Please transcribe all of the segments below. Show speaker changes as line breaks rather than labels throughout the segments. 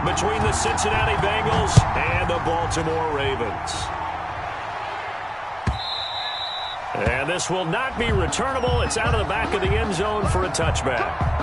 between the Cincinnati Bengals and the Baltimore Ravens. And this will not be returnable. It's out of the back of the end zone for a touchback.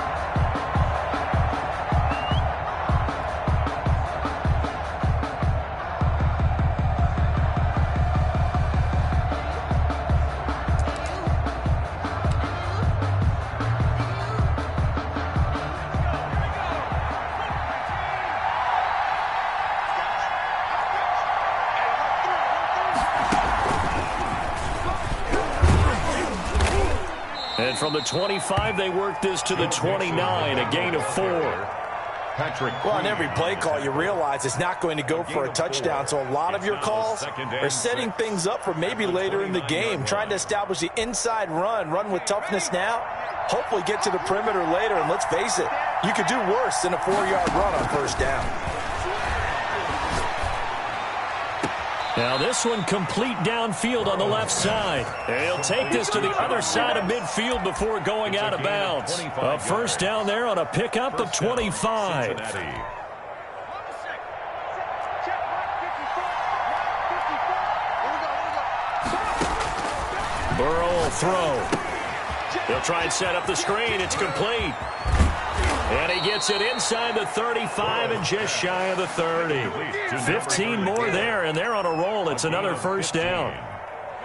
And from the 25, they work this to the 29, a gain of 4.
Well, on every play call, you realize it's not going to go for a touchdown, so a lot of your calls are setting things up for maybe later in the game, trying to establish the inside run with toughness now, hopefully get to the perimeter later, and let's face it, you could do worse than a 4-yard run on first down.
Now this one complete downfield on the left side. He'll take this to the other side of midfield before going out of bounds. A first down there on a pickup of 25. Burrow will throw. He'll try and set up the screen. It's complete. And he gets it inside the 35 and just shy of the 30. 15 more there, and they're on a roll. It's another first down.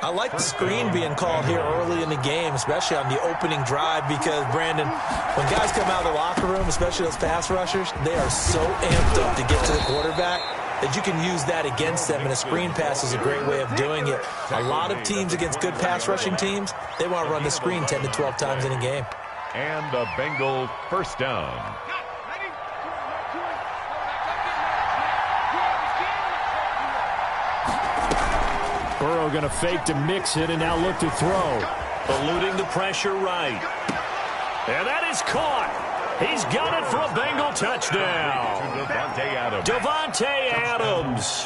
I like the screen being called here early in the game, especially on the opening drive, because, Brandon, when guys come out of the locker room, especially those pass rushers, they are so amped up to get to the quarterback that you can use that against them, and a screen pass is a great way of doing it. A lot of teams against good pass rushing teams, they want to run the screen 10 to 12 times in a game.
And a Bengal first down.
Burrow going to fake to mix it and now look to throw. Eluding the pressure right. And that is caught. He's got it for a Bengal touchdown. Davante Adams.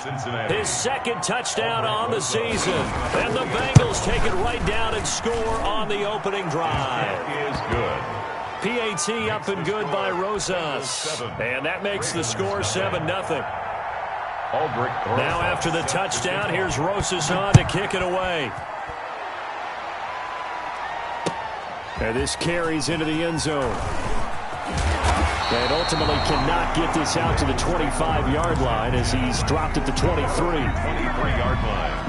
His second touchdown on the season. And the Bengals take it right down and score on the opening drive.
That is good.
PAT up and good by Rosas. And that makes the score 7-0. Now after the touchdown, here's Rosas on to kick it away. And this carries into the end zone. And ultimately cannot get this out to the 25-yard line as he's dropped at the 23.
23-yard line.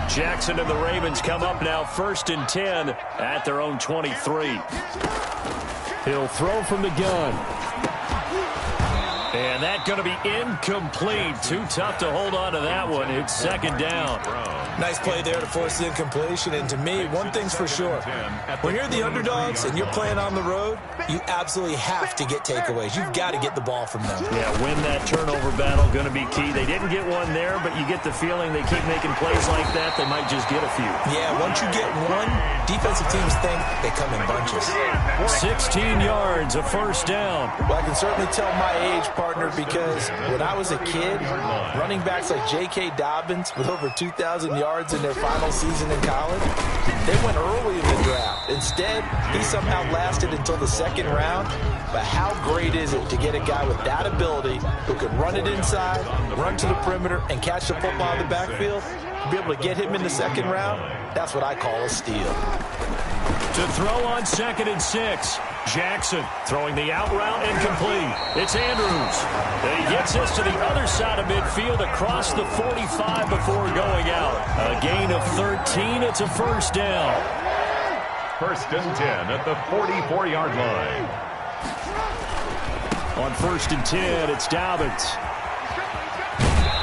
Jackson and the Ravens come up now 1st and 10 at their own 23. He'll throw from the gun. And that's going to be incomplete. Too tough to hold on to that one. It's second down.
Nice play there to force the incompletion. And to me, one thing's for sure. When you're the underdogs and you're playing on the road, you absolutely have to get takeaways. You've got to get the ball from them.
Yeah, win that turnover battle, going to be key. They didn't get one there, but you get the feeling they keep making plays like that, they might just get a few.
Yeah, once you get one, defensive teams think they come in bunches.
16 yards, a first down.
Well, I can certainly tell my age, partner, because when I was a kid, running backs like J.K. Dobbins with over 2,000 yards in their final season in college, they went early in the draft. Instead, he somehow lasted until the second round. But how great is it to get a guy with that ability who could run it inside, run to the perimeter, and catch the football in the backfield? To be able to get him in the second round, that's what I call a steal.
To throw on 2nd and 6. Jackson throwing the out route incomplete. It's Andrews. And he gets this to the other side of midfield across the 45 before going out. A gain of 13. It's a first down.
1st and 10 at the 44-yard line.
On 1st and 10, it's Dobbins.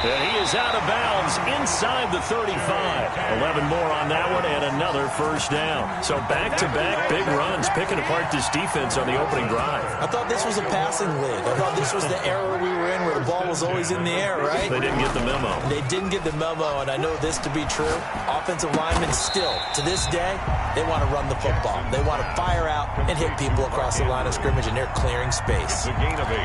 And he is out of bounds inside the 35. 11 more on that one and another first down. So back-to-back big runs, picking apart this defense on the opening drive.
I thought this was a passing league. I thought this was the era we were in where the ball was always in the air, right?
They didn't get the memo.
They didn't get the memo, and I know this to be true. Offensive linemen still, to this day, they want to run the football. They want to fire out and hit people across the line of scrimmage, and they're clearing space.
The gain of 8.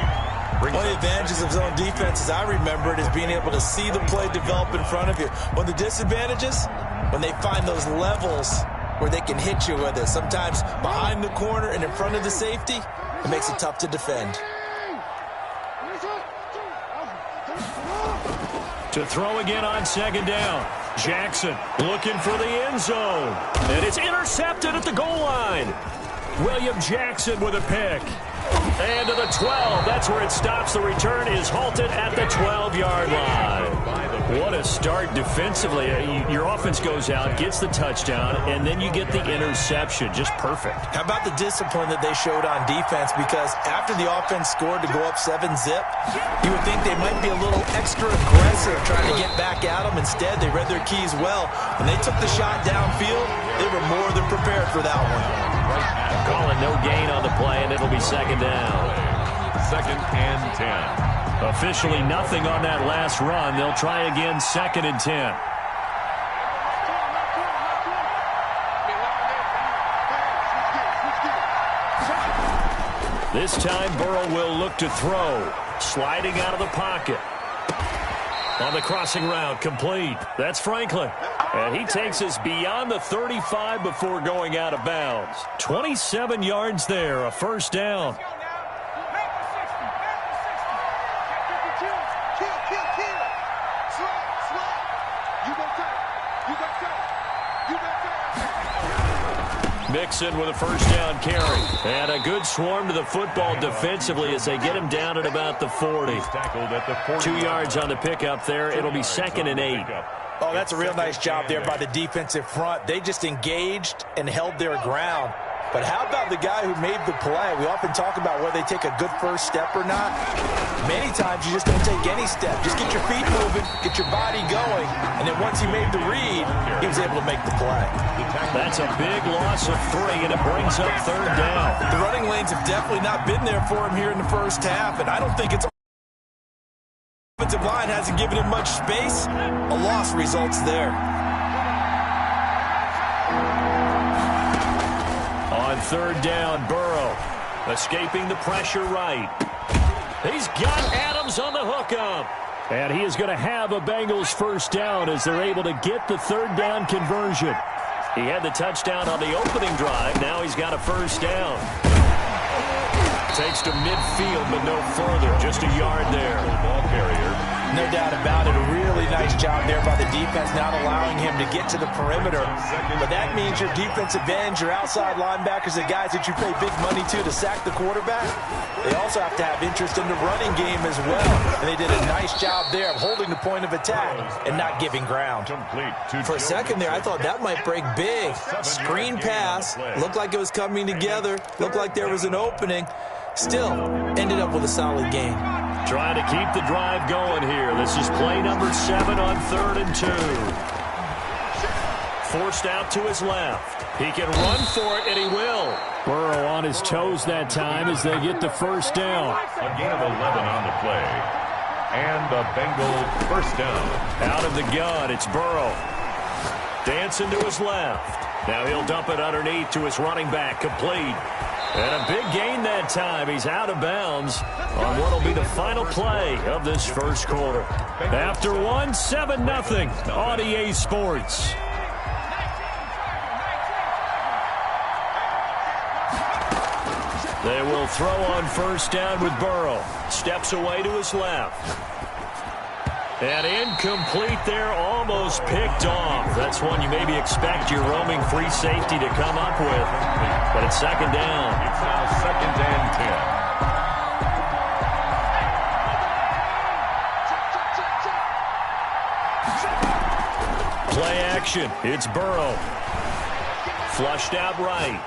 One of the advantages of zone defense, as I remember it, is being able to see the play develop in front of you. One of the disadvantages, when they find those levels where they can hit you with it, sometimes behind the corner and in front of the safety, it makes it tough to defend.
To throw again on second down. Jackson looking for the end zone. And it's intercepted at the goal line. William Jackson with a pick. And to the 12. That's where it stops. The return is halted at the 12-yard line. What a start defensively. Your offense goes out, gets the touchdown, and then you get the interception. Just perfect.
How about the discipline that they showed on defense? Because after the offense scored to go up 7-zip, you would think they might be a little extra aggressive trying to get back at them. Instead, they read their keys well. When they took the shot downfield, they were more than prepared for that one.
Calling no gain on the play, and it'll be second down.
2nd and 10.
Officially nothing on that last run. They'll try again, 2nd and 10. This time, Burrow will look to throw. Sliding out of the pocket. On the crossing route, complete. That's Franklin. And he takes us beyond the 35 before going out of bounds. 27 yards there, a first down. Mixon with a first down carry. And a good swarm to the football defensively as they get him down at about the 40. 2 yards on the pickup there. It'll be 2nd and 8.
Oh, that's a real nice job there by the defensive front. They just engaged and held their ground. But how about the guy who made the play? We often talk about whether they take a good first step or not. Many times you just don't take any step. Just get your feet moving, get your body going, and then once he made the read, he was able to make the play.
That's a big loss of 3, and it brings up 3rd down.
The running lanes have definitely not been there for him here in the first half, and I don't think it's offensive line hasn't given him much space. A loss results there.
On 3rd down, Burrow escaping the pressure right. He's got Adams on the hookup. And he is going to have a Bengals first down as they're able to get the 3rd down conversion. He had the touchdown on the opening drive. Now he's got a first down. Takes to midfield, but no further. Just a yard there.
Ball carrier.
No doubt about it. A really nice job there by the defense, not allowing him to get to the perimeter. But that means your defensive ends, your outside linebackers, the guys that you pay big money to sack the quarterback, they also have to have interest in the running game as well. And they did a nice job there of holding the point of attack and not giving ground. For a second there, I thought that might break big. Screen pass. Looked like it was coming together. Looked like there was an opening. Still, ended up with a solid game.
Trying to keep the drive going here. This is play number 7 on 3rd and 2. Forced out to his left. He can run for it, and he will. Burrow on his toes that time as they get the first down.
A gain of 11 on the play. And the Bengals first down.
Out of the gun, it's Burrow. Dancing to his left. Now he'll dump it underneath to his running back, complete. And a big gain that time. He's out of bounds on what will be the final play of this first quarter. After 1, 7-0 on EA Sports. They will throw on first down with Burrow. Steps away to his left. And incomplete there, almost picked off. That's one you maybe expect your roaming free safety to come up with. But it's 2nd down.
It's now 2nd and
10. Play action. It's Burrow. Flushed out right.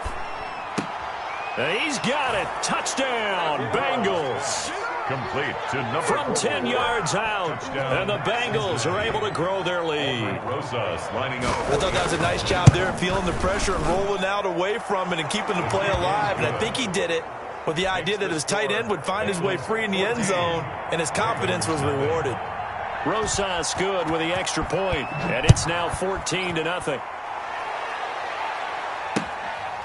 And he's got it. Touchdown, Bengals.
Complete to number
from 10 yards out, and the Bengals are able to grow their lead.
Lining up.
I thought that was a nice job there, feeling the pressure and rolling out away from it and keeping the play alive. And I think he did it with the idea that his tight end would find his way free in the end zone, and his confidence was rewarded.
Rosas good with the extra point, and it's now 14-0.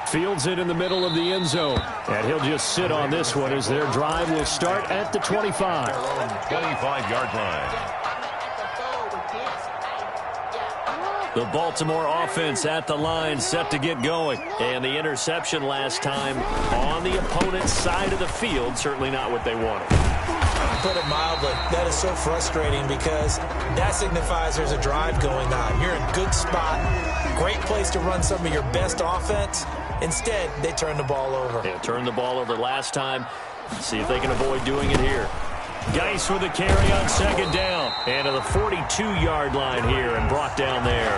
Fields it in the middle of the end zone. And he'll just sit on this one as their drive will start at the 25.
25-yard line.
The Baltimore offense at the line, set to get going. And the interception last time on the opponent's side of the field, certainly not what they wanted.
Put it mildly, that is so frustrating because that signifies there's a drive going on. You're in a good spot, great place to run some of your best offense. Instead, they turn the ball over.
They turned the ball over last time. See if they can avoid doing it here. Geis with the carry on second down. And to the 42-yard line here and brought down there.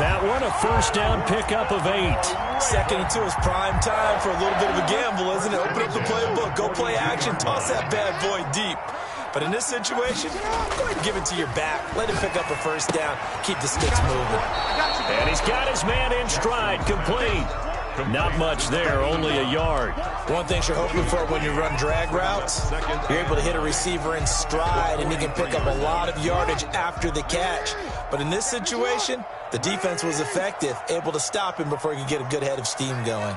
That one a first down pickup of 8.
2nd and 2 is prime time for a little bit of a gamble, isn't it? Open up the playbook, go play action, toss that bad boy deep. But in this situation, go ahead and give it to your back. Let him pick up a first down. Keep the sticks moving.
And he's got his man in stride, complete. Not much there, only a yard.
One thing you're hoping for when you run drag routes, you're able to hit a receiver in stride, and he can pick up a lot of yardage after the catch. But in this situation, the defense was effective, able to stop him before he could get a good head of steam going.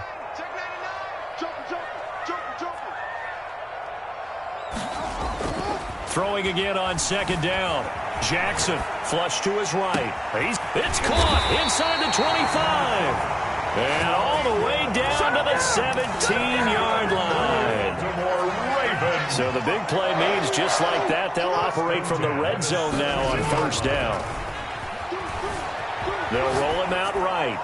Throwing again on second down. Jackson, flush to his right. It's caught inside the 25. And all the way down to the 17-yard line. So the big play means just like that, they'll operate from the red zone now on first down. They'll roll him out right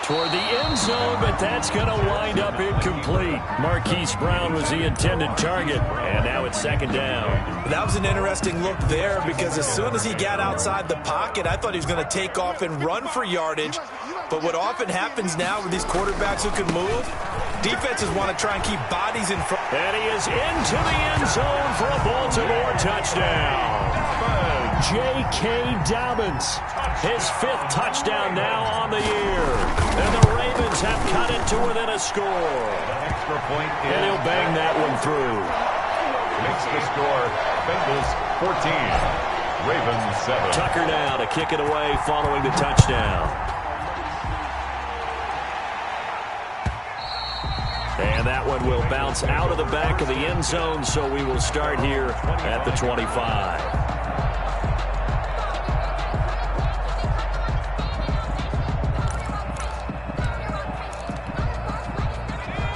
toward the end zone, but that's going to wind up incomplete. Marquise Brown was the intended target, and now it's second down.
That was an interesting look there because as soon as he got outside the pocket, I thought he was going to take off and run for yardage. But what often happens now with these quarterbacks who can move, defenses want to try and keep bodies in front.
And he is into the end zone for a Baltimore touchdown. J.K. Dobbins, his 5th touchdown now on the year. And the Ravens have cut it to within a score.
Extra point in.
And he'll bang that one through.
Makes the score Bengals 14, Ravens 7.
Tucker now to kick it away following the touchdown. And that one will bounce out of the back of the end zone, so we will start here at the 25.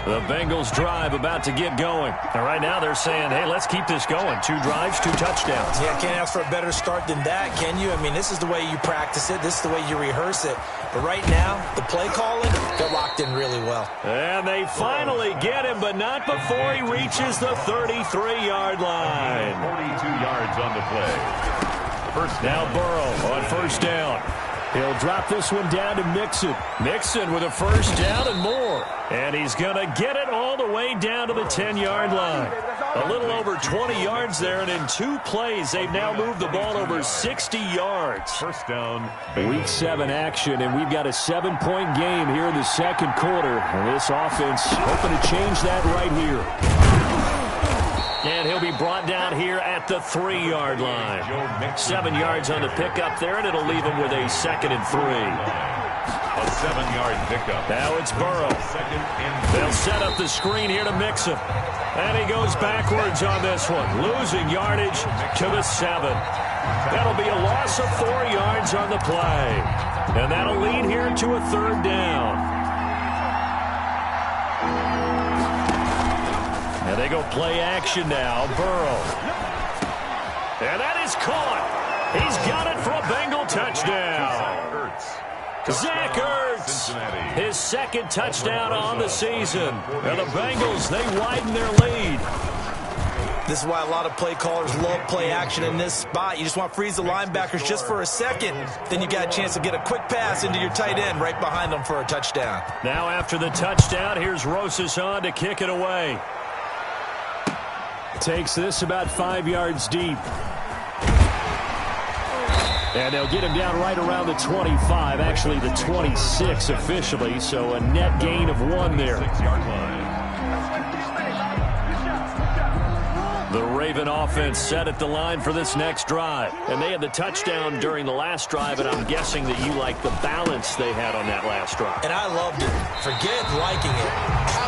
The Bengals drive about to get going. And right now they're saying, hey, let's keep this going. 2 drives, 2 touchdowns.
Yeah, can't ask for a better start than that, can you? I mean, this is the way you practice it. This is the way you rehearse it. But right now, the play calling, they're locked in really well.
And they finally get him, but not before he reaches the 33-yard line.
42 yards on the play. First down.
Now Burrow on first down. He'll drop this one down to Mixon. Mixon with a first down and more. And he's going to get it all the way down to the 10-yard line. A little over 20 yards there, and in 2 plays, they've now moved the ball over 60 yards.
First down.
Week 7 action, and we've got a 7-point game here in the second quarter. And this offense hoping to change that right here. And he'll be brought down here at the 3-yard line. 7 yards on the pickup there, and it'll leave him with a 2nd and 3.
A 7-yard pickup.
Now it's Burrow. They'll set up the screen here to Mixon. And he goes backwards on this one, losing yardage to the 7. That'll be a loss of 4 yards on the play. And that'll lead here to a 3rd down. And they go play action now. Burrow. And that is caught. He's got it for a Bengal touchdown. Zach Ertz, his 2nd touchdown on the season. And the Bengals, they widen their lead.
This is why a lot of play callers love play action in this spot. You just want to freeze the linebackers just for a second. Then you got a chance to get a quick pass into your tight end right behind them for a touchdown.
Now after the touchdown, here's Rosas on to kick it away. Takes this about 5 yards deep. And they'll get him down right around the 25, actually the 26 officially, so a net gain of 1 there.
6-yard line.
The Raven offense set at the line for this next drive. And they had the touchdown during the last drive, and I'm guessing that you like the balance they had on that last drive.
And I loved it. Forget liking it.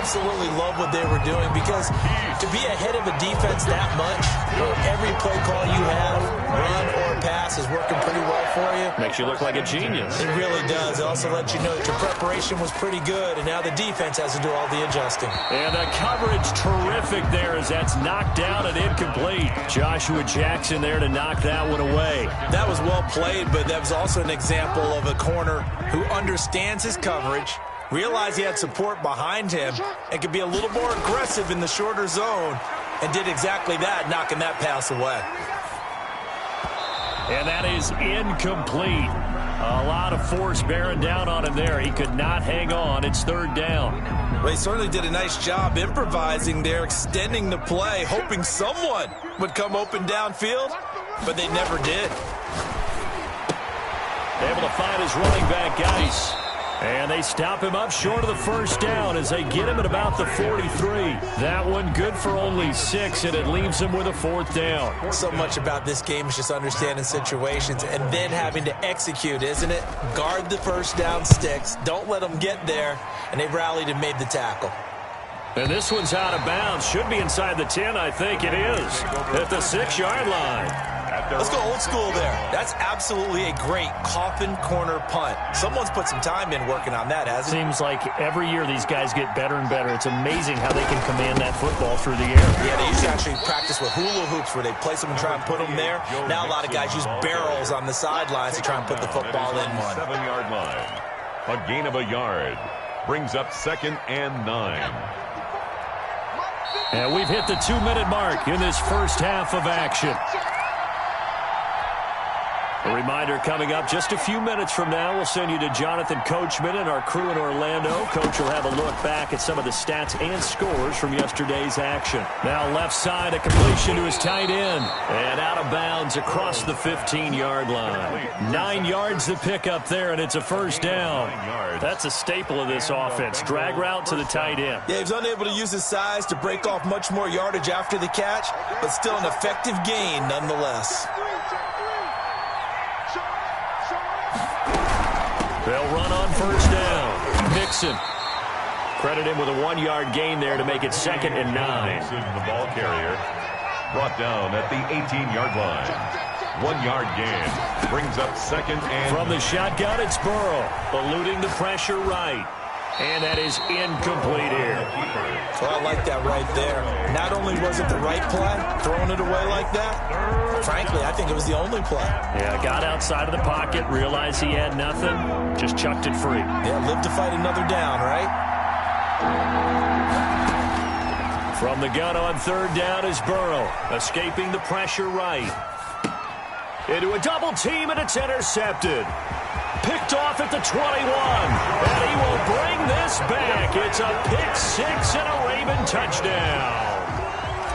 Absolutely love what they were doing, because to be ahead of a defense that much, where every play call you have, run or pass, is working pretty well for you.
Makes you look like a genius.
It really does. It also lets you know that your preparation was pretty good, and now the defense has to do all the adjusting.
And the coverage terrific there as that's knocked down and incomplete. incomplete. Joshua Jackson there to knock that one away.
That was well played, but that was also an example of a corner who understands his coverage, realized he had support behind him, and could be a little more aggressive in the shorter zone, and did exactly that, knocking that pass away.
And that is incomplete. A lot of force bearing down on him there. He could not hang on. It's third down.
Well, he certainly did a nice job improvising there, extending the play, hoping someone would come open downfield, but they never did.
Able to find his running back, Geis. And they stop him up short of the first down as they get him at about the 43. That one good for only 6, and it leaves him with a fourth down.
So much about this game is just understanding situations and then having to execute, isn't it? Guard the first down sticks. Don't let them get there. And they rallied and made the tackle.
And this one's out of bounds. Should be inside the 10, I think it is. At the 6-yard line.
Let's go old school there. That's absolutely a great coffin corner punt. Someone's put some time in working on that, hasn't it?
Seems like every year these guys get better and better. It's amazing how they can command that football through the air.
Yeah, they used to actually practice with hula hoops where they place them and try and put them there. Now a lot of guys use barrels on the sidelines to try and put the football in one.
7-yard line. A gain of a yard. Brings up 2nd and 9.
And we've hit the 2-minute mark in this first half of action. A reminder coming up just a few minutes from now. We'll send you to Jonathan Coachman and our crew in Orlando. Coach will have a look back at some of the stats and scores from yesterday's action. Now left side, a completion to his tight end. And out of bounds across the 15-yard line. 9 yards to pick up there, and it's a first down. That's a staple of this offense. Drag route to the tight end.
Yeah, he was unable to use his size to break off much more yardage after the catch, but still an effective gain nonetheless.
They'll run on first down. Mixon. Credit him with a 1-yard gain there to make it 2nd and 9.
The ball carrier brought down at the 18-yard line. 1-yard gain. Brings up 2nd and...
From the shotgun, it's Burrow. Eluding the pressure right. And that is incomplete here.
Well, I like that right there. Not only was it the right play, throwing it away like that, frankly, I think it was the only play.
Yeah, got outside of the pocket, realized he had nothing, just chucked it free.
Yeah, live to fight another down, right?
From the gun on third down is Burrow, escaping the pressure right. Into a double team, and it's intercepted. Picked off at the 21, and he will bring this back. It's a pick 6 and a Raven touchdown.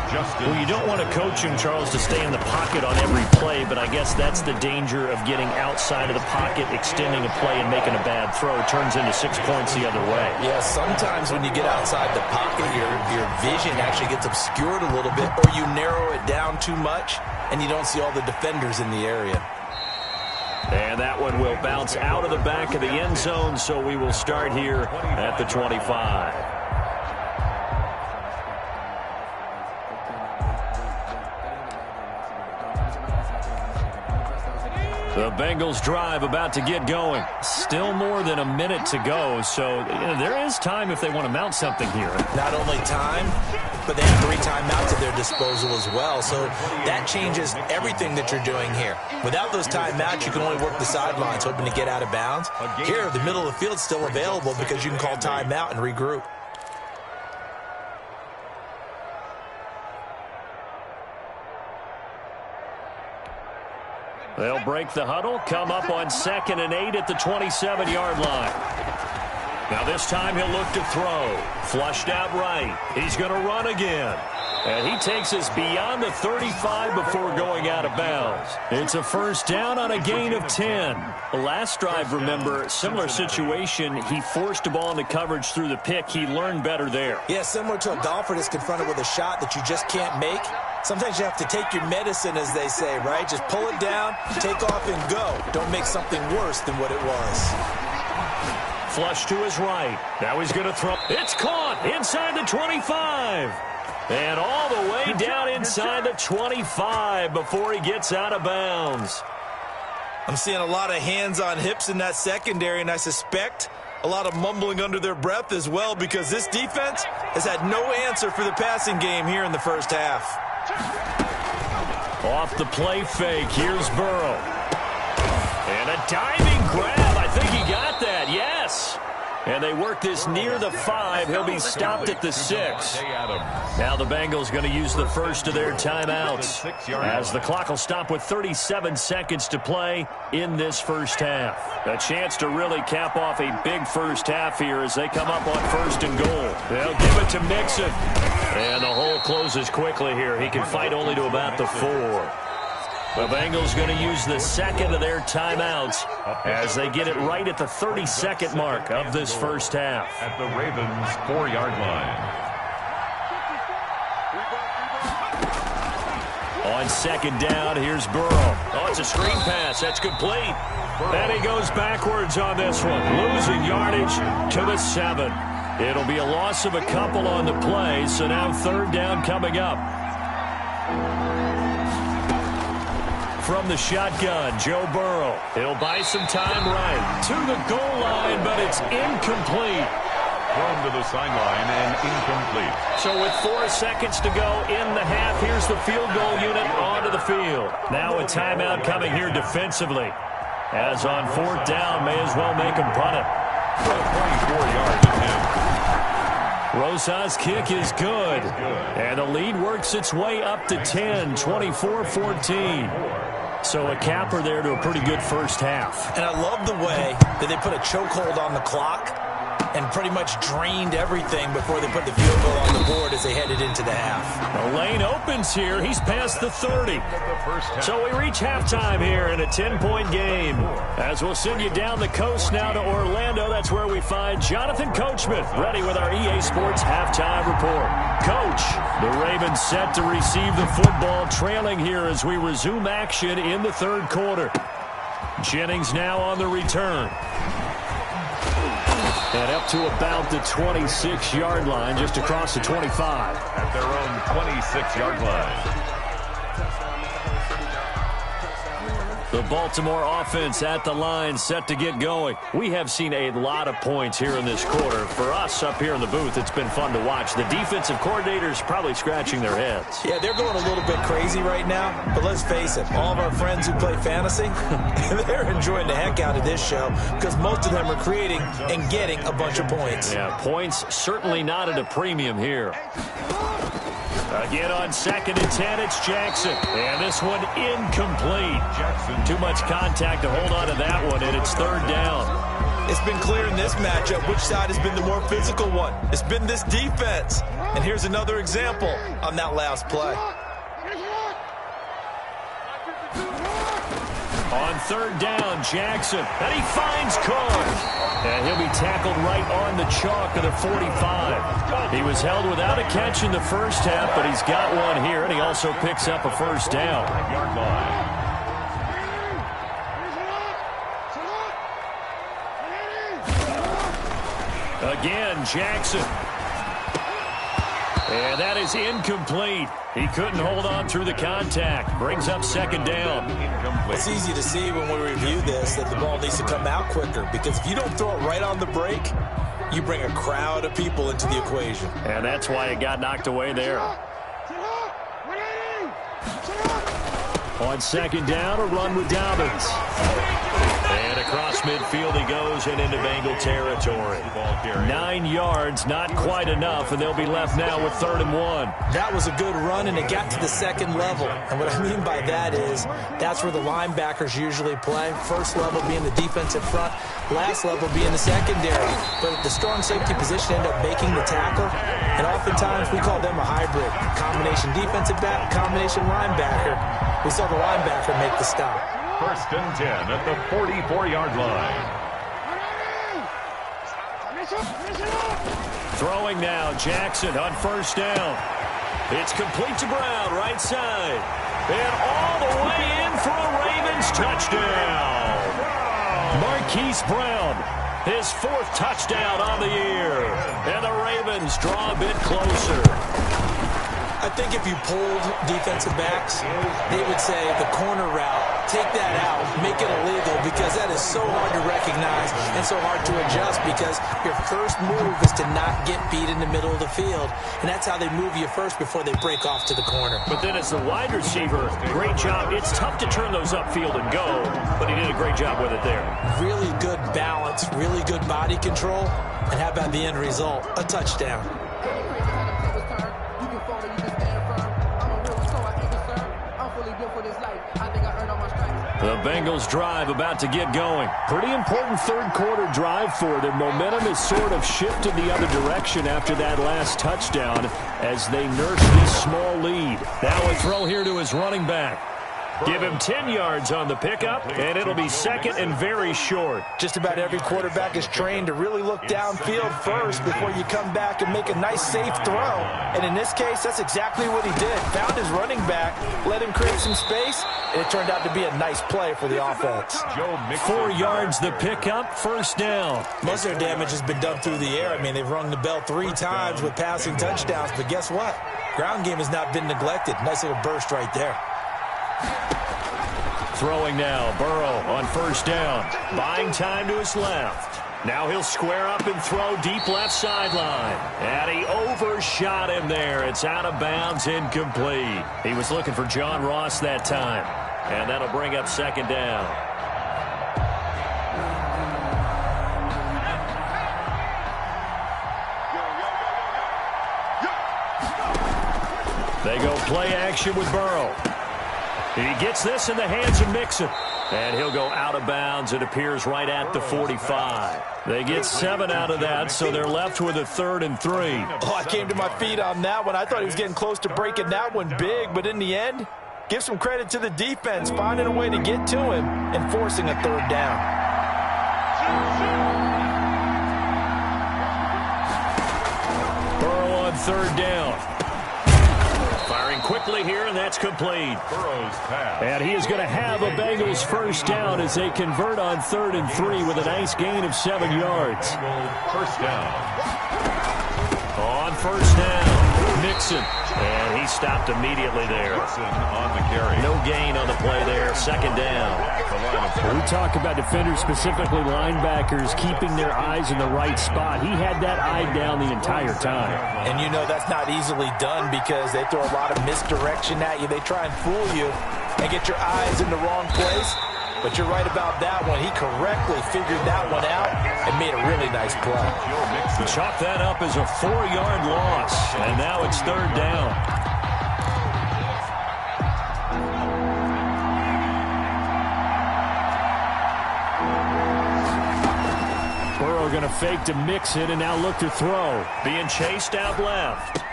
Well, you don't want to coach him, Charles, to stay in the pocket on every play, but I guess that's the danger of getting outside of the pocket, extending a play, and making a bad throw. It turns into 6 points the other way.
Yeah, sometimes when you get outside the pocket, your vision actually gets obscured a little bit, or you narrow it down too much, and you don't see all the defenders in the area.
And that one will bounce out of the back of the end zone, so we will start here at the 25. The Bengals drive about to get going. Still more than a minute to go, so there is time if they want to mount something here.
Not only time, but they have 3 timeouts at their disposal as well, so that changes everything that you're doing here. Without those timeouts, you can only work the sidelines, hoping to get out of bounds. Here, the middle of the field is still available because you can call timeout and regroup.
They'll break the huddle, come up on 2nd and 8 at the 27-yard line. Now this time he'll look to throw. Flushed out right. He's going to run again. And he takes us beyond the 35 before going out of bounds. It's a first down on a gain of 10. The last drive, remember, similar situation. He forced a ball into coverage through the pick. He learned better there.
Yeah, similar to a golfer that's confronted with a shot that you just can't make. Sometimes you have to take your medicine, as they say, right? Just pull it down, take off, and go. Don't make something worse than what it was.
Flush to his right. Now he's going to throw. It's caught inside the 25. And all the way down inside the 25 before he gets out of bounds.
I'm seeing a lot of hands on hips in that secondary, and I suspect a lot of mumbling under their breath as well, because this defense has had no answer for the passing game here in the first half.
Off the play fake, here's Burrow. And a diving grab. I think he got that, yes. And they work this near the 5. He'll be stopped at the 6. Now the Bengals going to use the first of their timeouts, as the clock will stop with 37 seconds to play in this first half. A chance to really cap off a big first half here as they come up on 1st and goal. They'll give it to Mixon. And the hole closes quickly here. He can fight only to about the 4. The Bengals going to use the second of their timeouts as they get it right at the 32nd mark of this first half.
At the Ravens' 4-yard line.
On 2nd down, here's Burrow. Oh, it's a screen pass. That's complete. Then he goes backwards on this one, losing yardage to the 7. It'll be a loss of a couple on the play, so now 3rd down coming up. From the shotgun, Joe Burrow. He'll buy some time right to the goal line, but it's incomplete.
Thrown to the sideline and incomplete.
So with 4 seconds to go in the half, here's the field goal unit onto the field. Now a timeout coming here defensively. As on 4th down, may as well make him punt it.
24-yard attempt.
Rosa's kick is good. And the lead works its way up to 10, 24-14. So a capper there to a pretty good first half.
And I love the way that they put a chokehold on the clock and pretty much drained everything before they put the field goal on the board as they headed into the half.
The lane opens here. He's past the 30. So we reach halftime here in a 10-point game. As we'll send you down the coast now to Orlando. That's where we find Jonathan Coachman ready with our EA Sports halftime report. Coach, the Ravens set to receive the football, trailing here as we resume action in the 3rd quarter. Jennings now on the return. And up to about the 26-yard line, just across the 25.
At their own 26-yard line.
The Baltimore offense at the line, set to get going. We have seen a lot of points here in this quarter. For us up here in the booth, it's been fun to watch. The defensive coordinators probably scratching their heads.
Yeah, they're going a little bit crazy right now. But let's face it, all of our friends who play fantasy, they're enjoying the heck out of this show because most of them are creating and getting a bunch of points.
Yeah, points certainly not at a premium here. Again on 2nd and 10, it's Jackson. And this one incomplete. Jackson, too much contact to hold on to that one, and it's 3rd down.
It's been clear in this matchup which side has been the more physical one. It's been this defense. And here's another example on that last play.
On 3rd down, Jackson. And he finds Cook. And he'll be tackled right on the chalk of the 45. He was held without a catch in the first half, but he's got one here, and he also picks up a 1st down. Again, Jackson. And that is incomplete. He couldn't hold on through the contact. Brings up 2nd down.
It's easy to see when we review this that the ball needs to come out quicker because if you don't throw it right on the break, you bring a crowd of people into the equation.
And that's why it got knocked away there. On 2nd down, a run with Dobbins. And across midfield he goes and into Bengal territory. 9 yards, not quite enough, and they'll be left now with 3rd and 1.
That was a good run, and it got to the 2nd level. And what I mean by that is that's where the linebackers usually play. First level being the defensive front, last level being the secondary. But the strong safety position ended up making the tackle, and oftentimes we call them a hybrid. Combination defensive back, combination linebacker. We saw the linebacker make the stop.
1st and 10 at the 44-yard line.
Throwing now, Jackson on 1st down. It's complete to Brown, right side. And all the way in for a Ravens touchdown. Marquise Brown, his 4th touchdown on the year. And the Ravens draw a bit closer.
I think if you polled defensive backs, they would say the corner route, take that out, make it illegal, because that is so hard to recognize and so hard to adjust, because your first move is to not get beat in the middle of the field, and that's how they move you first before they break off to the corner.
But then as the wide receiver, great job. It's tough to turn those upfield and go, but he did a great job with it there.
Really good balance, really good body control, and how about the end result? A touchdown.
The Bengals drive about to get going. Pretty important third quarter drive for them. Momentum has sort of shifted the other direction after that last touchdown as they nurse this small lead. Now a throw here to his running back. Give him 10 yards on the pickup, and it'll be second and very short.
Just about every quarterback is trained to really look downfield first before you come back and make a nice, safe throw. And in this case, that's exactly what he did. Found his running back, let him create some space, and it turned out to be a nice play for the offense.
4 yards the pickup, first down.
Most of their damage has been done through the air. I mean, they've rung the bell 3 times with passing touchdowns, but guess what? Ground game has not been neglected. Nice little burst right there.
Throwing now, Burrow on first down. Buying time to his left. Now he'll square up and throw deep left sideline. And he overshot him there. It's out of bounds, incomplete. He was looking for John Ross that time. And that'll bring up second down. They go play action with Burrow. He gets this in the hands of Mixon. And he'll go out of bounds. It appears right at the 45. They get 7 out of that, so they're left with a 3rd and 3.
Oh, I came to my feet on that one. I thought he was getting close to breaking that one big, but in the end, give some credit to the defense, finding a way to get to him and forcing a 3rd down.
Burrow on 3rd down. Firing quickly here, and that's complete.
Burrow's pass.
And he is going to have a Bengals first down as they convert on 3rd and 3 with a nice gain of 7 yards.
First down.
On first down, Mixon. And he stopped immediately there.
Mixon on the carry.
No gain on the play there. Second down. We talk about defenders, specifically linebackers, keeping their eyes in the right spot. He had that eye down the entire time.
And you know that's not easily done because they throw a lot of misdirection at you. They try and fool you and get your eyes in the wrong place. But you're right about that one. He correctly figured that one out and made a really nice play.
Chalk that up as a 4-yard loss. And now it's 3rd down. Burrow going to fake to Mixon and now look to throw. Being chased out left.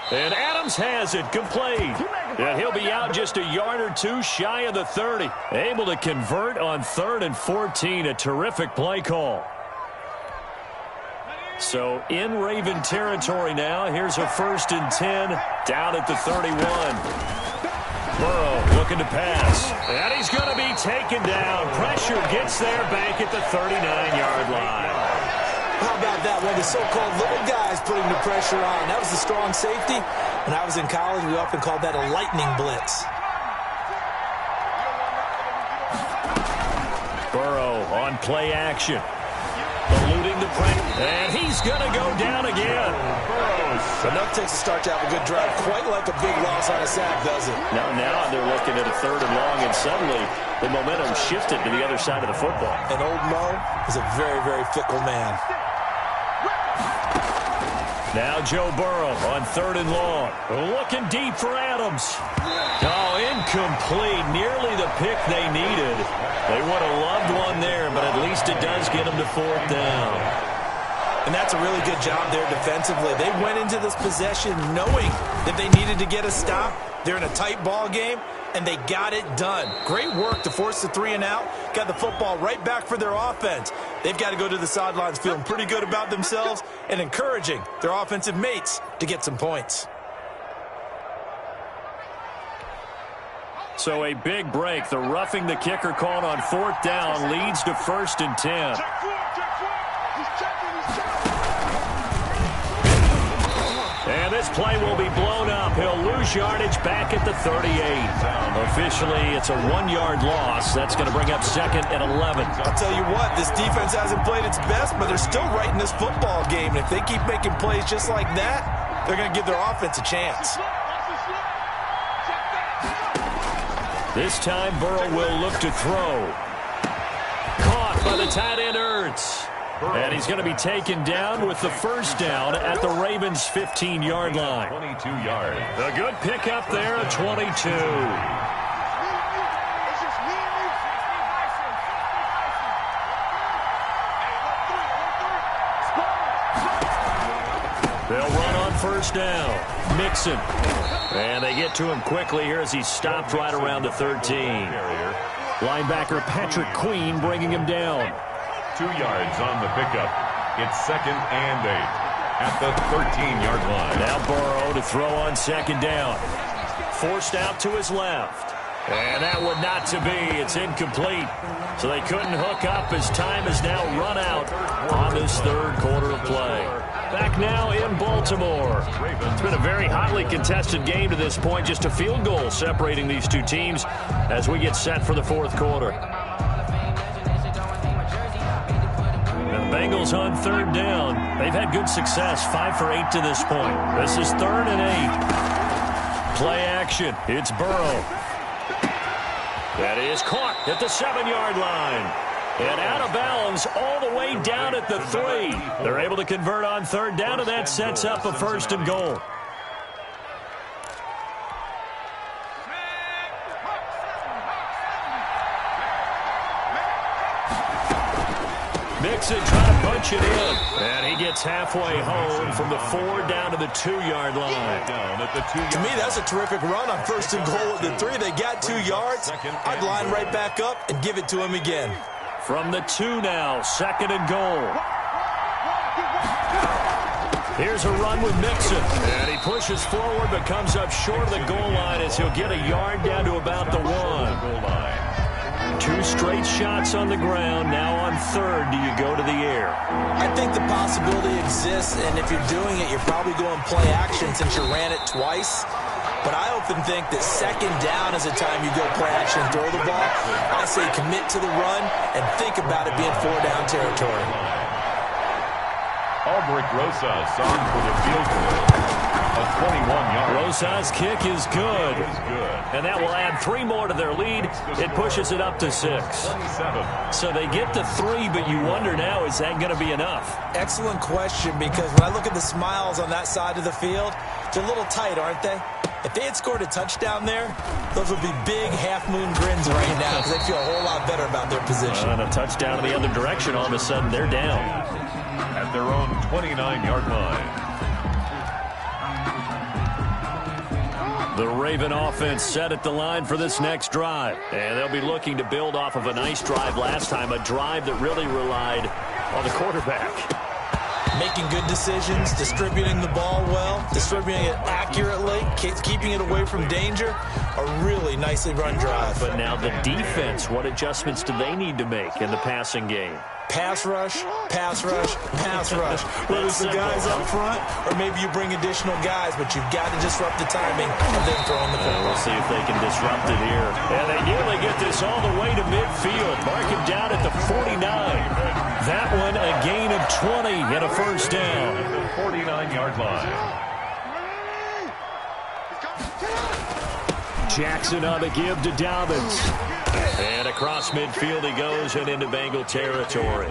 And Adams has it, complete. And he'll be out just a yard or two shy of the 30. Able to convert on 3rd and 14. A terrific play call. So in Raven territory now. Here's a 1st and 10 down at the 31. Burrow looking to pass. And he's going to be taken down. Pressure gets there back at the 39-yard line.
How about that? One of the so-called little guys putting the pressure on. That was the strong safety. When I was in college, we often called that a lightning blitz.
Burrow on play action. Eluding the pressure. And he's going to go down again.
Enough takes to start to have a good drive. Quite like a big loss on a sack, does it?
Now they're looking at a 3rd and long, and suddenly the momentum shifted to the other side of the football.
And old Mo is a very, very fickle man.
Now Joe Burrow on 3rd and long. Looking deep for Adams. Oh, incomplete. Nearly the pick they needed. They would have loved one there, but at least it does get them to 4th down.
And that's a really good job there defensively. They went into this possession knowing that they needed to get a stop. They're in a tight ball game, and they got it done. Great work to force the 3 and out. Got the football right back for their offense. They've got to go to the sidelines feeling pretty good about themselves and encouraging their offensive mates to get some points.
So a big break. The roughing the kicker called on 4th down leads to 1st and 10. And this play will be blown up. He'll lose yardage back at the 38. Officially, it's a 1-yard loss. That's going to bring up second and 11.
I'll tell you what, this defense hasn't played its best, but they're still right in this football game. And if they keep making plays just like that, they're going to give their offense a chance.
This time, Burrow will look to throw. Caught by the tight end, Ertz. And he's going to be taken down with the first down at the Ravens' 15-yard line.
22 yards.
A good pickup there at 22. They'll run on first down. Mixon. And they get to him quickly here as he's stopped right around the 13. Linebacker Patrick Queen bringing him down.
2 yards on the pickup. It's second and 8 at the 13-yard line.
Now Burrow to throw on second down. Forced out to his left. And that one not to be. It's incomplete. So they couldn't hook up as time has now run out on this third quarter of play. Back now in Baltimore. It's been a very hotly contested game to this point. Just a field goal separating these two teams as we get set for the fourth quarter. Bengals on third down. They've had good success, 5 for 8 to this point. This is third and 8. Play action. It's Burrow. That is caught at the 7-yard line. And out of bounds all the way down at the 3. They're able to convert on third down, and that sets up a first and goal. Mixon trying to punch it in. And he gets halfway home from the 4 down to the 2-yard line.
To me, that's a terrific run on first and goal at the 3. They got 2 yards. I'd line right back up and give it to him again.
From the 2 now, second and goal. Here's a run with Mixon. And he pushes forward but comes up short of the goal line as he'll get a yard down to about the 1. 2 straight shots on the ground. Now on third, do you go to the air?
I think the possibility exists, and if you're doing it, you're probably going play action since you ran it twice. But I often think that second down is the time you go play action and throw the ball. I say commit to the run and think about it being 4-down territory.
Albrecht Rosas on for the field goal. A 21-yard.
Rosas' kick is good. And that will add 3 more to their lead. It pushes it up to 6.
27.
So they get to 3, but you wonder now, is that going to be enough?
Excellent question, because when I look at the smiles on that side of the field, they're a little tight, aren't they? If they had scored a touchdown there, those would be big half-moon grins right now because they feel a whole lot better about their position.
And a touchdown in the other direction, all of a sudden they're down.
At their own 29-yard line.
The Raven offense set at the line for this next drive. And they'll be looking to build off of a nice drive last time, a drive that really relied on the quarterback.
Making good decisions, distributing the ball well, distributing it accurately, keeping it away from danger. A really nicely run drive.
But now the defense, what adjustments do they need to make in the passing game?
Pass rush, pass rush, pass rush. Whether it's the guys up front or maybe you bring additional guys, but you've got to disrupt the timing and then throwing the football.
We'll see if they can disrupt it here. And they nearly get this all the way to midfield. Mark him down at the 49. That one a gain of 20 and a first down.
At the 49-yard line.
Jackson on the give to Dobbins. And across midfield he goes and into Bengal territory.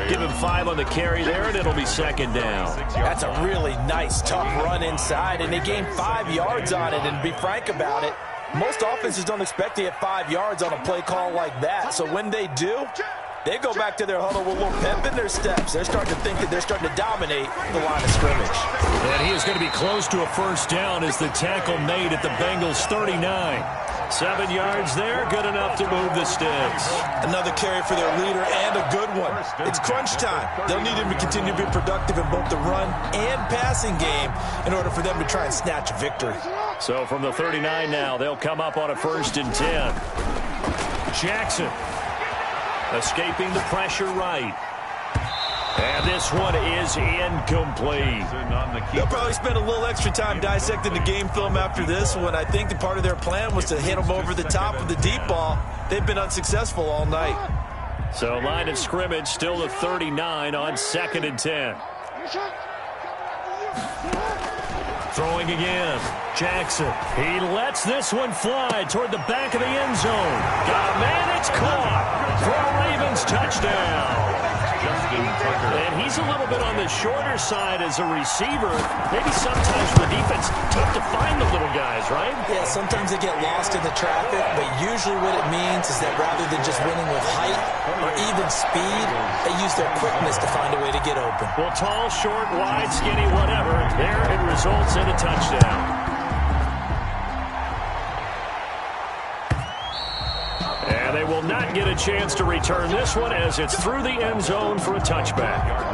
Give him 5 on the carry there, and it'll be second down.
That's a really nice, tough run inside, and they gained 5 yards on it. And to be frank about it, most offenses don't expect to get 5 yards on a play call like that. So when they do, they go back to their huddle with a little pep in their steps. They're starting to think that they're starting to dominate the line of scrimmage.
And he is going to be close to a first down as the tackle made at the Bengals 39. 7 yards there, good enough to move the sticks.
Another carry for their leader and a good one. It's crunch time. They'll need him to continue to be productive in both the run and passing game in order for them to try and snatch a victory.
So from the 39 now, they'll come up on a 1st and 10. Jackson escaping the pressure right. And this one is incomplete.
They'll probably spend a little extra time dissecting the game film after this one. I think that part of their plan was to hit them over the top with the deep ball. They've been unsuccessful all night.
So line of scrimmage still the 39 on 2nd and 10. Throwing again. Jackson. He lets this one fly toward the back of the end zone. Got a man. It's caught for a Ravens touchdown. And he's a little bit on the shorter side as a receiver. Maybe sometimes for the defense, tough to find the little guys, right?
Yeah, sometimes they get lost in the traffic, but usually what it means is that rather than just winning with height or even speed, they use their quickness to find a way to get open.
Well, tall, short, wide, skinny, whatever, there it results in a touchdown. And they will not get a chance to return this one as it's through the end zone for a touchback.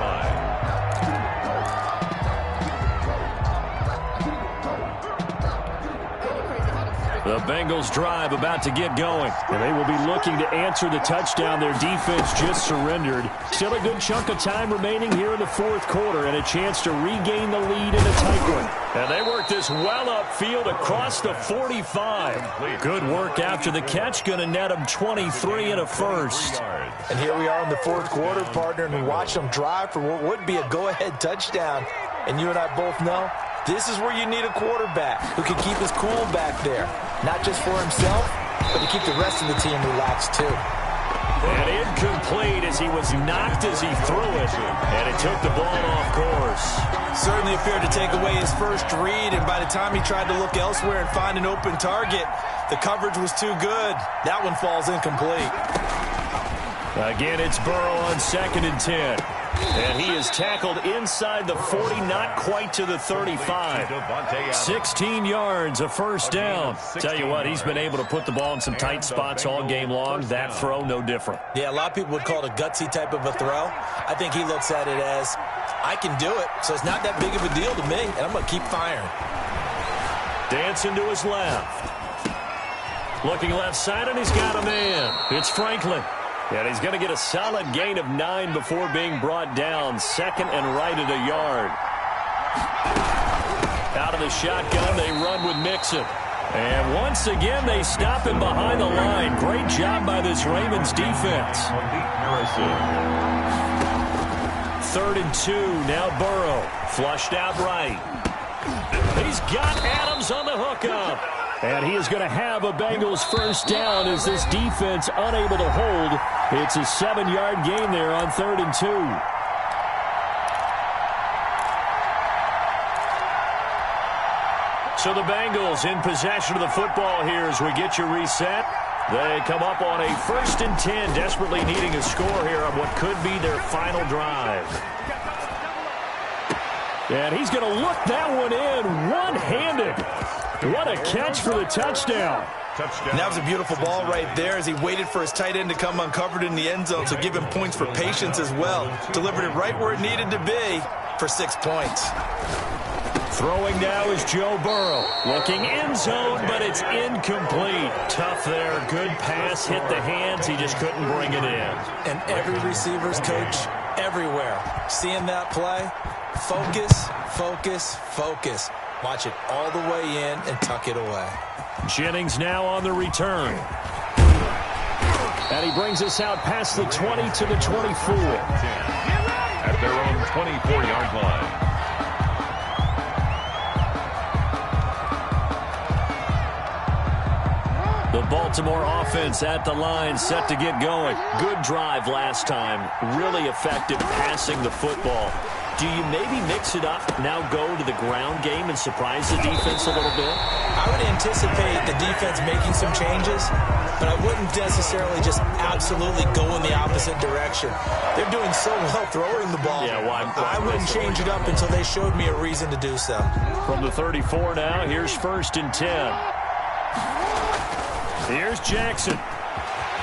The Bengals drive about to get going, and they will be looking to answer the touchdown their defense just surrendered. Still a good chunk of time remaining here in the 4th quarter and a chance to regain the lead in a tight one. And they work this well upfield across the 45. Good work after the catch, going to net them 23 and a first.
And here we are in the 4th quarter, partner, and we watch them drive for what would be a go-ahead touchdown. And you and I both know this is where you need a quarterback who can keep his cool back there. Not just for himself, but to keep the rest of the team relaxed too.
And incomplete as he was knocked as he threw it. And it took the ball off course.
Certainly appeared to take away his first read, and by the time he tried to look elsewhere and find an open target, the coverage was too good. That one falls incomplete.
Again, it's Burrow on 2nd and 10. And he is tackled inside the 40, not quite to the 35. 16 yards, a first down. Tell you what, he's been able to put the ball in some tight spots all game long. That throw, no different.
Yeah, a lot of people would call it a gutsy type of a throw. I think he looks at it as, I can do it, so it's not that big of a deal to me, and I'm going to keep firing.
Dancing to his left. Looking left side, and he's got a man. It's Franklin. And he's going to get a solid gain of 9 before being brought down. 2nd and right at a yard. Out of the shotgun, they run with Mixon. And once again, they stop him behind the line. Great job by this Ravens defense. 3rd and 2, now Burrow. Flushed out right. He's got Adams on the hookup. And he is going to have a Bengals first down as this defense unable to hold. It's a 7-yard gain there on 3rd and 2. So the Bengals in possession of the football here as we get you reset. They come up on a 1st and 10, desperately needing a score here on what could be their final drive. And he's going to look that one in one-handed. What a catch for the touchdown.
And that was a beautiful ball right there as he waited for his tight end to come uncovered in the end zone, so give him points for patience as well. Delivered it right where it needed to be for 6 points.
Throwing now is Joe Burrow. Looking end zone, but it's incomplete. Tough there. Good pass. Hit the hands. He just couldn't bring it in.
And every receiver's coach everywhere. Seeing that play, focus, focus, focus. Watch it all the way in and tuck it away.
Jennings now on the return. And he brings us out past the 20 to the 24.
At their own 24-yard line.
The Baltimore offense at the line, set to get going. Good drive last time. Really effective passing the football. Do you maybe mix it up, now go to the ground game and surprise the defense a little bit?
I would anticipate the defense making some changes, but I wouldn't necessarily just absolutely go in the opposite direction. They're doing so well throwing the ball.
Yeah, well,
I wouldn't change it up until they showed me a reason to do so.
From the 34 now, here's 1st and 10. Here's Jackson.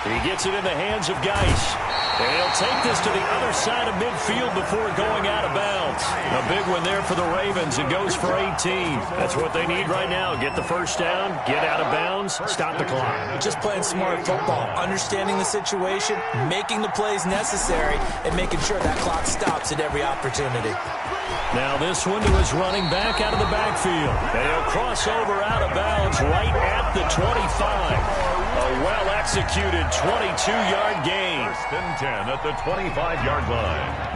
He gets it in the hands of Geis. And he'll take this to the other side of midfield before going out of bounds. A big one there for the Ravens. It goes for 18. That's what they need right now. Get the first down, get out of bounds. downs, stop the clock.
Just playing smart football, understanding the situation, making the plays necessary, and making sure that clock stops at every opportunity.
Now this one to his running back out of the backfield. And he'll cross over out of bounds right at the 25. A well-executed 22-yard gain.
First and 10 at the 25-yard line.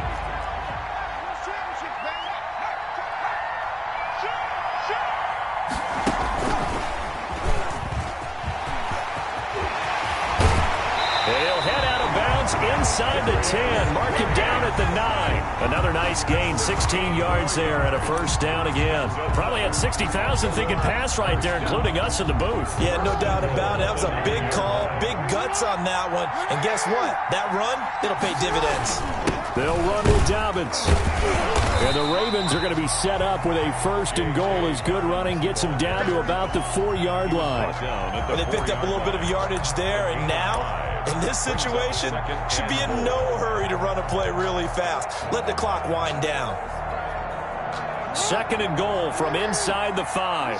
Inside the 10, mark him down at the 9. Another nice gain, 16 yards there and a first down again. Probably had 60,000 thinking pass right there, including us in the booth.
Yeah, no doubt about it. That was a big call, big guts on that one. And guess what? That run, it'll pay dividends.
They'll run with Dobbins. And the Ravens are going to be set up with a first and goal as good running gets them down to about the 4-yard line.
Well, they picked up a little bit of yardage there, and now in this situation, should be in no hurry to run a play really fast. Let the clock wind down.
Second and goal from inside the 5.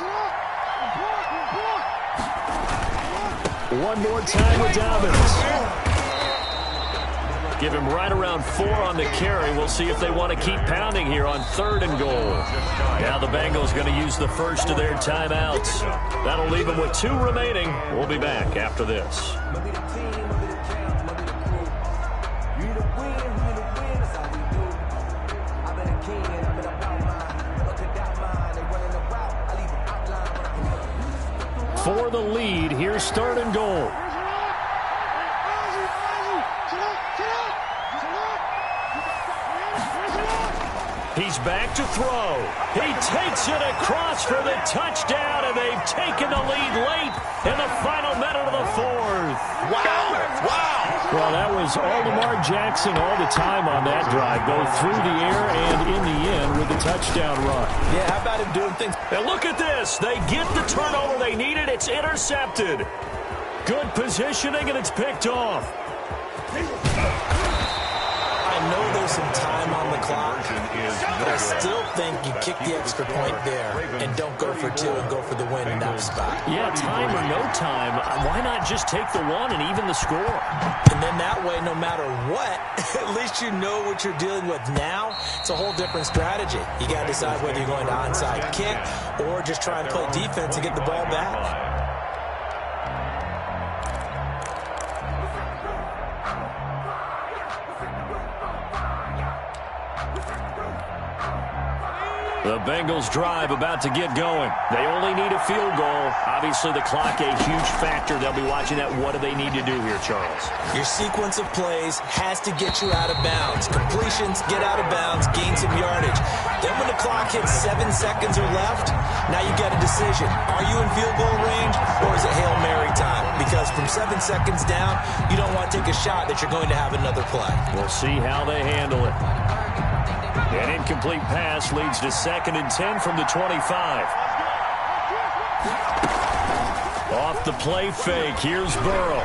One more time with Dobbins. Give him right around 4 on the carry. We'll see if they want to keep pounding here on third and goal. Now the Bengals going to use the first of their timeouts. That'll leave them with 2 remaining. We'll be back after this. For the lead, here's third and goal. He's back to throw. He takes it across for the touchdown, and they've taken the lead late in the final minute of the 4th.
Wow. Wow.
Well, that was all Lamar Jackson all the time on that drive, both through the air and in the end with the touchdown run.
Yeah, how about him doing things?
And look at this. They get the turnover they needed. It's intercepted. Good positioning, and it's picked off.
I know there's some time on the clock, but I still think you kick the extra point there and don't go for 2 and go for the win in that spot.
Yeah, time or no time, why not just take the 1 and even the score?
And then that way, no matter what, at least you know what you're dealing with now. It's a whole different strategy. You got to decide whether you're going to onside kick or just try and play defense and get the ball back.
The Bengals drive about to get going. They only need a field goal. Obviously, the clock a huge factor. They'll be watching that. What do they need to do here, Charles?
Your sequence of plays has to get you out of bounds. Completions, get out of bounds, gain some yardage. Then when the clock hits 7 seconds or left, now you got a decision. Are you in field goal range or is it Hail Mary time? Because from 7 seconds down, you don't want to take a shot that you're going to have another play.
We'll see how they handle it. An incomplete pass leads to 2nd and 10 from the 25. Off the play fake, here's Burrow.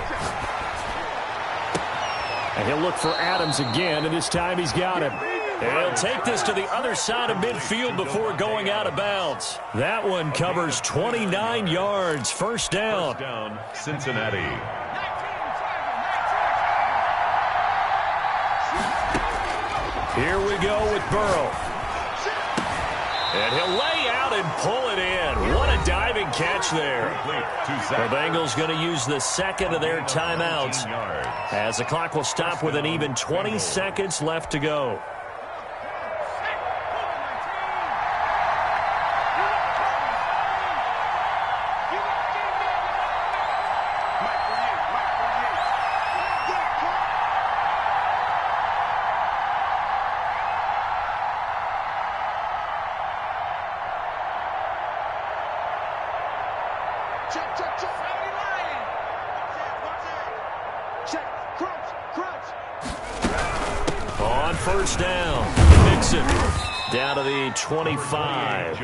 And he'll look for Adams again, and this time he's got him. And he'll take this to the other side of midfield before going out of bounds. That one covers 29 yards, first down.
First down, Cincinnati.
Here we go with Burrow. And he'll lay out and pull it in. What a diving catch there. The Bengals going to use the second of their timeouts as the clock will stop with an even 20 seconds left to go. On first down, Mixon down to the 25.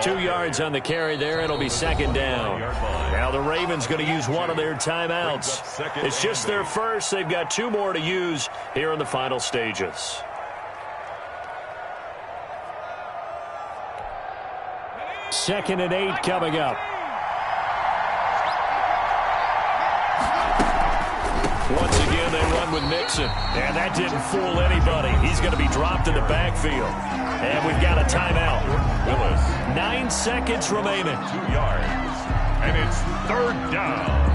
2 yards on the carry there. It'll be second down. Now the Ravens going to use one of their timeouts. It's just their first. They've got 2 more to use here in the final stages. Second and 8 coming up. again, they run with Mixon. And that didn't fool anybody. He's going to be dropped in the backfield. And we've got a timeout.
Willis.
9 seconds remaining.
2 yards. And it's 3rd down.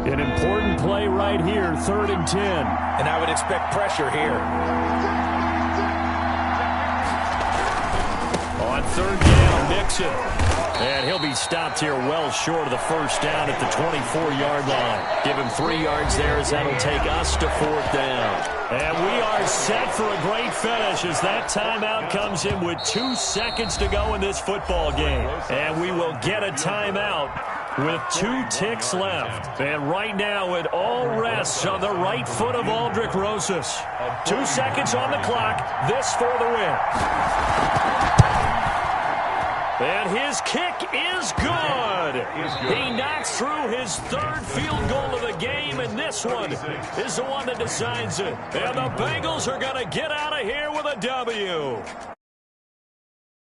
An important play right here, 3rd and 10.
And I would expect pressure here.
On 3rd down, Mixon. And he'll be stopped here well short of the 1st down at the 24-yard line. Give him 3 yards there as that'll take us to 4th down. And we are set for a great finish as that timeout comes in with 2 seconds to go in this football game. And we will get a timeout with 2 ticks left. And right now it all rests on the right foot of Aldrick Rosas. 2 seconds on the clock. This for the win. And his kick is good. He knocks through his 3rd field goal of the game, and this one is the one that decides it. And the Bengals are going to get out of here with a W.